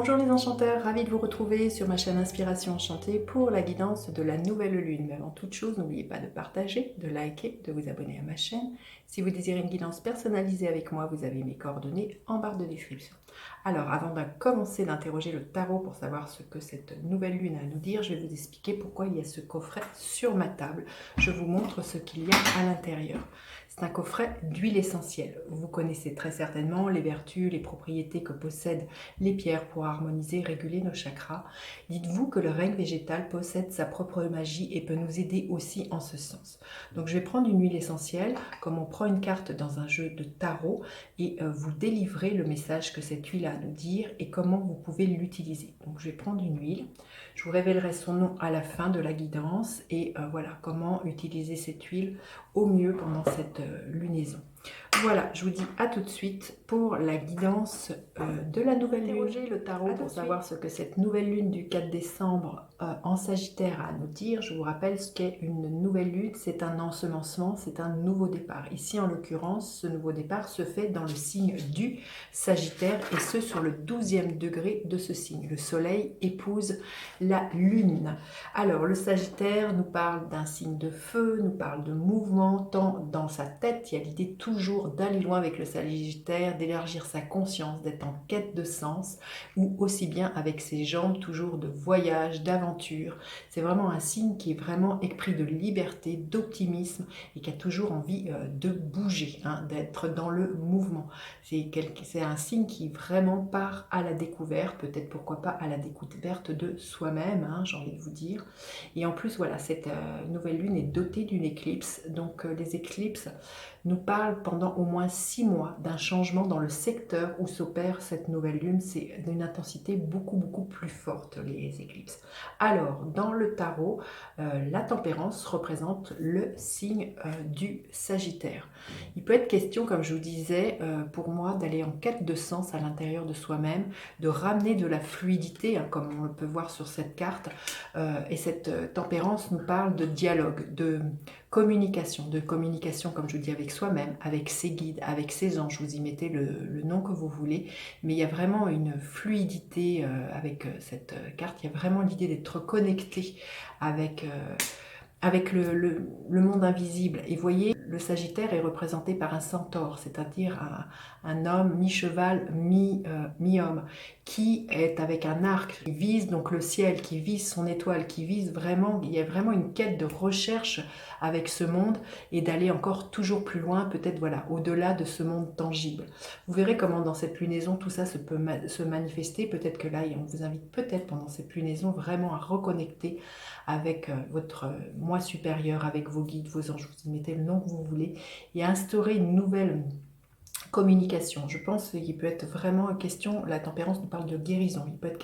Bonjour les enchanteurs, ravie de vous retrouver sur ma chaîne Inspiration Enchantée pour la guidance de la nouvelle lune. Mais avant toute chose, n'oubliez pas de partager, de liker, de vous abonner à ma chaîne. Si vous désirez une guidance personnalisée avec moi, vous avez mes coordonnées en barre de description. Alors, avant de commencer d'interroger le tarot pour savoir ce que cette nouvelle lune a à nous dire, je vais vous expliquer pourquoi il y a ce coffret sur ma table. Je vous montre ce qu'il y a à l'intérieur. C'est un coffret d'huile essentielle. Vous connaissez très certainement les vertus, les propriétés que possèdent les pierres pour harmoniser et réguler nos chakras. Dites-vous que le règne végétal possède sa propre magie et peut nous aider aussi en ce sens. Donc je vais prendre une huile essentielle, comme on prend une carte dans un jeu de tarot, et vous délivrer le message que cette huile a à nous dire et comment vous pouvez l'utiliser. Donc je vais prendre une huile, je vous révélerai son nom à la fin de la guidance et voilà comment utiliser cette huile au mieux pendant cette lunaison. Voilà, je vous dis à tout de suite pour la guidance de la nouvelle lune. Interrogez le tarot pour savoir ce que cette nouvelle lune du 4 décembre en Sagittaire a à nous dire. Je vous rappelle ce qu'est une nouvelle lune, c'est un ensemencement, c'est un nouveau départ. Ici, en l'occurrence, ce nouveau départ se fait dans le signe du Sagittaire et ce sur le 12e degré de ce signe. Le soleil épouse la lune. Alors, le Sagittaire nous parle d'un signe de feu, nous parle de mouvement, tant dans sa tête, il y a l'idée toujours d'aller loin avec le Sagittaire, d'élargir sa conscience, d'être en quête de sens, ou aussi bien avec ses jambes, toujours de voyage, d'aventure. C'est vraiment un signe qui est vraiment épris de liberté, d'optimisme, et qui a toujours envie de bouger, hein, d'être dans le mouvement. C'est un signe qui vraiment part à la découverte, peut-être pourquoi pas à la découverte de soi-même, hein, j'ai envie de vous dire. Et en plus, voilà, cette nouvelle lune est dotée d'une éclipse, donc les éclipses nous parlent pendant au moins 6 mois d'un changement dans le secteur où s'opère cette nouvelle lune. C'est d'une intensité beaucoup plus forte, les éclipses. Alors, dans le tarot, la tempérance représente le signe du Sagittaire. Il peut être question, comme je vous disais, pour moi, d'aller en quête de sens à l'intérieur de soi-même, de ramener de la fluidité, hein, comme on le peut voir sur cette carte. Et cette tempérance nous parle de dialogue, de communication, comme je dis, avec soi-même, avec ses guides, avec ses anges. Vous y mettez le nom que vous voulez, mais il y a vraiment une fluidité avec cette carte. Il y a vraiment l'idée d'être connecté avec le monde invisible. Et vous voyez, le Sagittaire est représenté par un centaure, c'est-à-dire un homme mi-cheval, mi-homme, qui est avec un arc, qui vise donc le ciel, qui vise son étoile, qui vise vraiment, il y a vraiment une quête de recherche avec ce monde et d'aller encore toujours plus loin, peut-être voilà, au-delà de ce monde tangible. Vous verrez comment dans cette lunaison, tout ça peut se manifester. Peut-être que là, on vous invite peut-être pendant cette lunaison vraiment à reconnecter avec votre moi supérieur, avec vos guides, vos anges, vous y mettez le nom que vous voulez, et à instaurer une nouvelle communication. Je pense qu'il peut être vraiment question, la tempérance nous parle de guérison, il peut être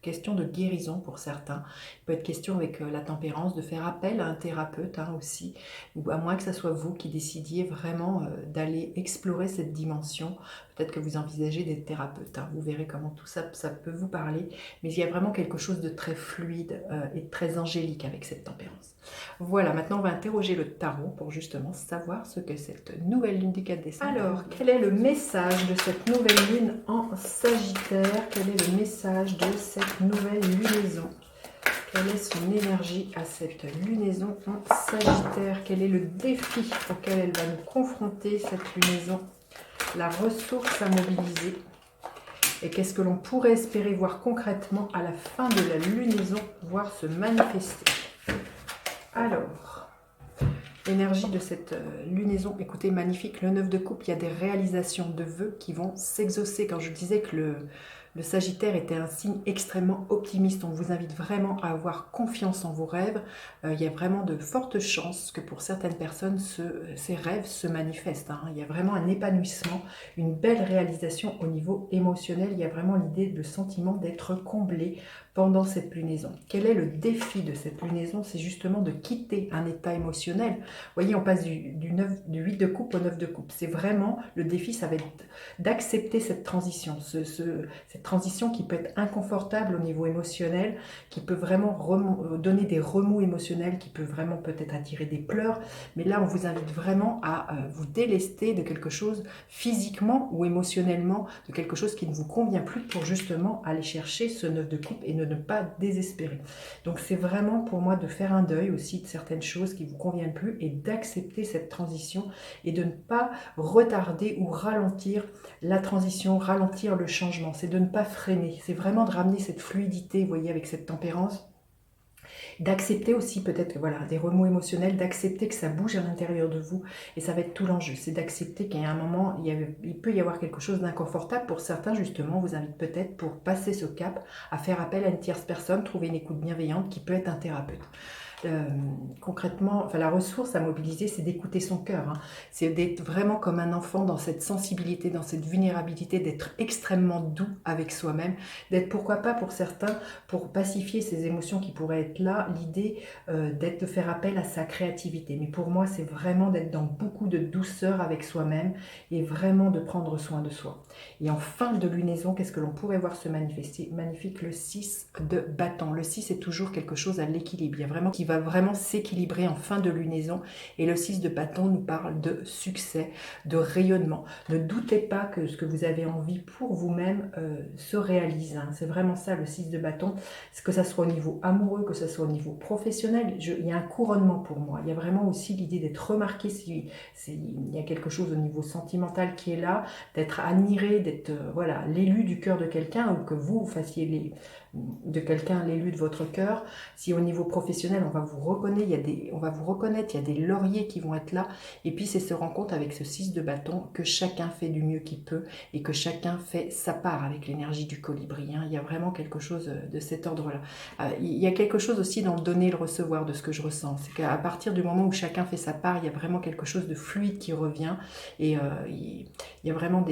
question de guérison pour certains, il peut être question avec la tempérance de faire appel à un thérapeute hein, aussi, ou à moins que ce soit vous qui décidiez vraiment d'aller explorer cette dimension. Peut-être que vous envisagez des thérapeutes, hein. Vous verrez comment tout ça, ça peut vous parler, mais il y a vraiment quelque chose de très fluide et de très angélique avec cette tempérance. Voilà, maintenant on va interroger le tarot pour justement savoir ce que cette nouvelle lune du 4 décembre. Alors, quel est le message de cette nouvelle lune en Sagittaire? Quel est le message de cette nouvelle lunaison? Quelle est son énergie à cette lunaison en Sagittaire? Quel est le défi auquel elle va nous confronter, cette lunaison? La ressource à mobiliser? Et qu'est-ce que l'on pourrait espérer voir concrètement à la fin de la lunaison, voir se manifester? Alors, l'énergie de cette lunaison, écoutez, magnifique, le 9 de coupe, il y a des réalisations de vœux qui vont s'exaucer. Quand je disais que le Sagittaire était un signe extrêmement optimiste, on vous invite vraiment à avoir confiance en vos rêves. Il y a vraiment de fortes chances que pour certaines personnes, ces rêves se manifestent. Hein. Il y a vraiment un épanouissement, une belle réalisation au niveau émotionnel. Il y a vraiment l'idée, le sentiment d'être comblé pendant cette lunaison. Quel est le défi de cette lunaison? C'est justement de quitter un état émotionnel. Vous voyez, on passe du 8 de coupe au 9 de coupe. C'est vraiment, le défi, ça va être d'accepter cette transition. Cette transition qui peut être inconfortable au niveau émotionnel, qui peut vraiment donner des remous émotionnels, qui peut vraiment peut-être attirer des pleurs. Mais là, on vous invite vraiment à vous délester de quelque chose physiquement ou émotionnellement, de quelque chose qui ne vous convient plus pour justement aller chercher ce 9 de coupe et ne pas désespérer. Donc c'est vraiment pour moi de faire un deuil aussi de certaines choses qui ne vous conviennent plus et d'accepter cette transition et de ne pas retarder ou ralentir la transition, ralentir le changement. C'est de ne pas freiner, c'est vraiment de ramener cette fluidité, vous voyez, avec cette tempérance. D'accepter aussi peut-être voilà, des remous émotionnels, d'accepter que ça bouge à l'intérieur de vous et ça va être tout l'enjeu, c'est d'accepter qu'il y a un moment, il peut y avoir quelque chose d'inconfortable pour certains justement, vous invite peut-être pour passer ce cap à faire appel à une tierce personne, trouver une écoute bienveillante qui peut être un thérapeute. Concrètement, enfin, la ressource à mobiliser, c'est d'écouter son cœur. Hein. C'est d'être vraiment comme un enfant dans cette sensibilité, dans cette vulnérabilité, d'être extrêmement doux avec soi-même, d'être pourquoi pas pour certains, pour pacifier ces émotions qui pourraient être là, l'idée d'être de faire appel à sa créativité. Mais pour moi, c'est vraiment d'être dans beaucoup de douceur avec soi-même et vraiment de prendre soin de soi. Et en fin de lunaison, qu'est-ce que l'on pourrait voir se manifester? Magnifique, le 6 de bâton. Le 6 est toujours quelque chose à l'équilibre. Il y a vraiment qui va vraiment s'équilibrer en fin de lunaison. Et le 6 de bâton nous parle de succès, de rayonnement. Ne doutez pas que ce que vous avez envie pour vous-même se réalise. Hein. C'est vraiment ça, le 6 de bâton. Que ça soit au niveau amoureux, que ça soit au niveau professionnel, il y a un couronnement pour moi. Il y a vraiment aussi l'idée d'être remarqué. Il y a quelque chose au niveau sentimental qui est là, d'être admiré, d'être voilà, l'élu du cœur de quelqu'un, ou que vous fassiez de quelqu'un l'élu de votre cœur. Si au niveau professionnel, on va vous reconnaître, il y a des lauriers qui vont être là. Et puis c'est se rendre compte avec ce 6 de bâton que chacun fait du mieux qu'il peut et que chacun fait sa part avec l'énergie du colibri. Hein. Il y a vraiment quelque chose de cet ordre-là. Il y a quelque chose aussi dans le donner et le recevoir de ce que je ressens. C'est qu'à partir du moment où chacun fait sa part, il y a vraiment quelque chose de fluide qui revient. Et il y a vraiment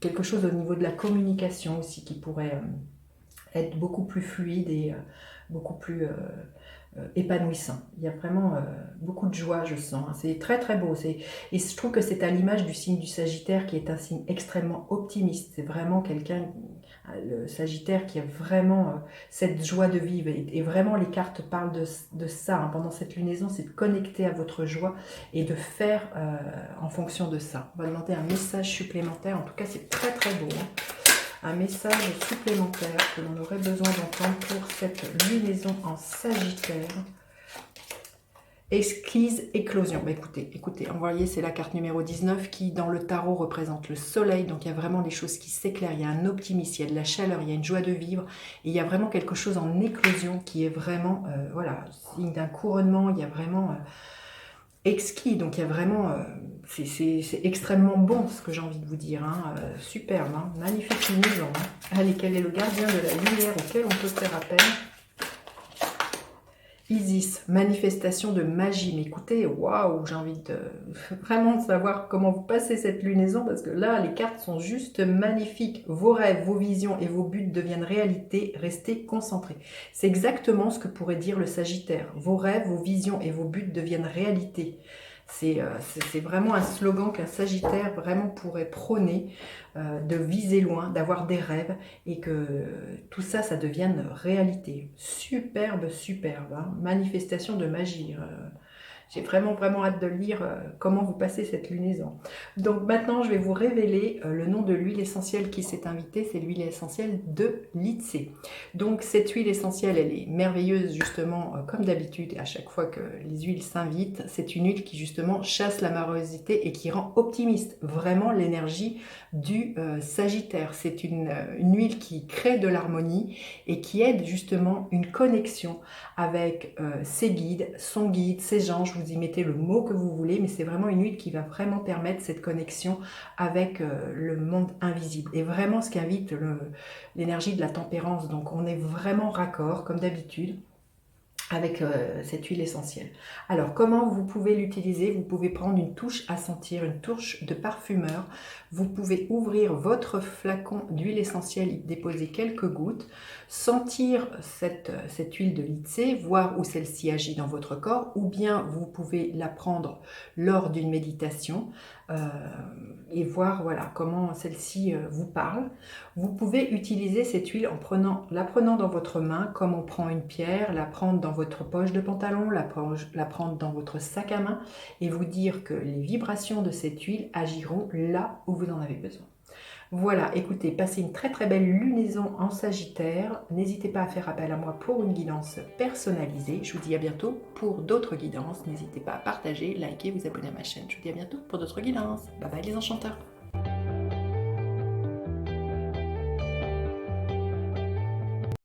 quelque chose au niveau de la communication aussi qui pourrait être beaucoup plus fluide et beaucoup plus épanouissant. Il y a vraiment beaucoup de joie, je sens. Hein. C'est très très beau. Et je trouve que c'est à l'image du signe du Sagittaire qui est un signe extrêmement optimiste. C'est vraiment quelqu'un, le Sagittaire, qui a vraiment cette joie de vivre. Et vraiment les cartes parlent de ça. Hein. Pendant cette lunaison, c'est de connecter à votre joie et de faire en fonction de ça. On va demander un message supplémentaire. En tout cas, c'est très très beau. Hein. Un message supplémentaire que l'on aurait besoin d'entendre pour cette lunaison en Sagittaire. Esquisse, éclosion. Bah écoutez, voyez, c'est la carte numéro 19 qui, dans le tarot, représente le soleil. Donc, il y a vraiment des choses qui s'éclairent. Il y a un optimisme, il y a de la chaleur, il y a une joie de vivre. Et il y a vraiment quelque chose en éclosion qui est vraiment, voilà, signe d'un couronnement. Il y a vraiment... exquis, donc il y a vraiment, c'est extrêmement bon ce que j'ai envie de vous dire, hein, superbe, hein, magnifique lunaison. Hein. Allez, quel est le gardien de la lumière auquel on peut faire appel? Isis, manifestation de magie. Mais écoutez, waouh, j'ai envie de vraiment savoir comment vous passez cette lunaison, parce que là, les cartes sont juste magnifiques. Vos rêves, vos visions et vos buts deviennent réalité. Restez concentrés. C'est exactement ce que pourrait dire le Sagittaire. Vos rêves, vos visions et vos buts deviennent réalité. C'est vraiment un slogan qu'un Sagittaire vraiment pourrait prôner, de viser loin, d'avoir des rêves et que tout ça, ça devienne réalité. Superbe, superbe. Hein. Manifestation de magie. J'ai vraiment, vraiment hâte de lire comment vous passez cette lunaison. Donc maintenant, je vais vous révéler le nom de l'huile essentielle qui s'est invitée. C'est l'huile essentielle de Litsé. Donc cette huile essentielle, elle est merveilleuse justement, comme d'habitude, à chaque fois que les huiles s'invitent. C'est une huile qui justement chasse la morosité et qui rend optimiste vraiment l'énergie du Sagittaire. C'est une huile qui crée de l'harmonie et qui aide justement une connexion avec ses guides, son guide, ses anges. Vous y mettez le mot que vous voulez, mais c'est vraiment une huile qui va vraiment permettre cette connexion avec le monde invisible. Et vraiment ce qui invite l'énergie de la tempérance. Donc on est vraiment raccord, comme d'habitude. avec cette huile essentielle. Alors, comment vous pouvez l'utiliser? Vous pouvez prendre une touche à sentir, une touche de parfumeur. Vous pouvez ouvrir votre flacon d'huile essentielle, y déposer quelques gouttes, sentir cette huile de Litsé, voir où celle-ci agit dans votre corps, ou bien vous pouvez la prendre lors d'une méditation euh, et voir voilà, comment celle-ci vous parle. Vous pouvez utiliser cette huile la prenant dans votre main comme on prend une pierre, la prendre dans votre poche de pantalon, la prendre dans votre sac à main et vous dire que les vibrations de cette huile agiront là où vous en avez besoin. Voilà, écoutez, passez une très très belle lunaison en Sagittaire. N'hésitez pas à faire appel à moi pour une guidance personnalisée. Je vous dis à bientôt pour d'autres guidances. N'hésitez pas à partager, liker, vous abonner à ma chaîne. Je vous dis à bientôt pour d'autres guidances. Bye bye les enchanteurs.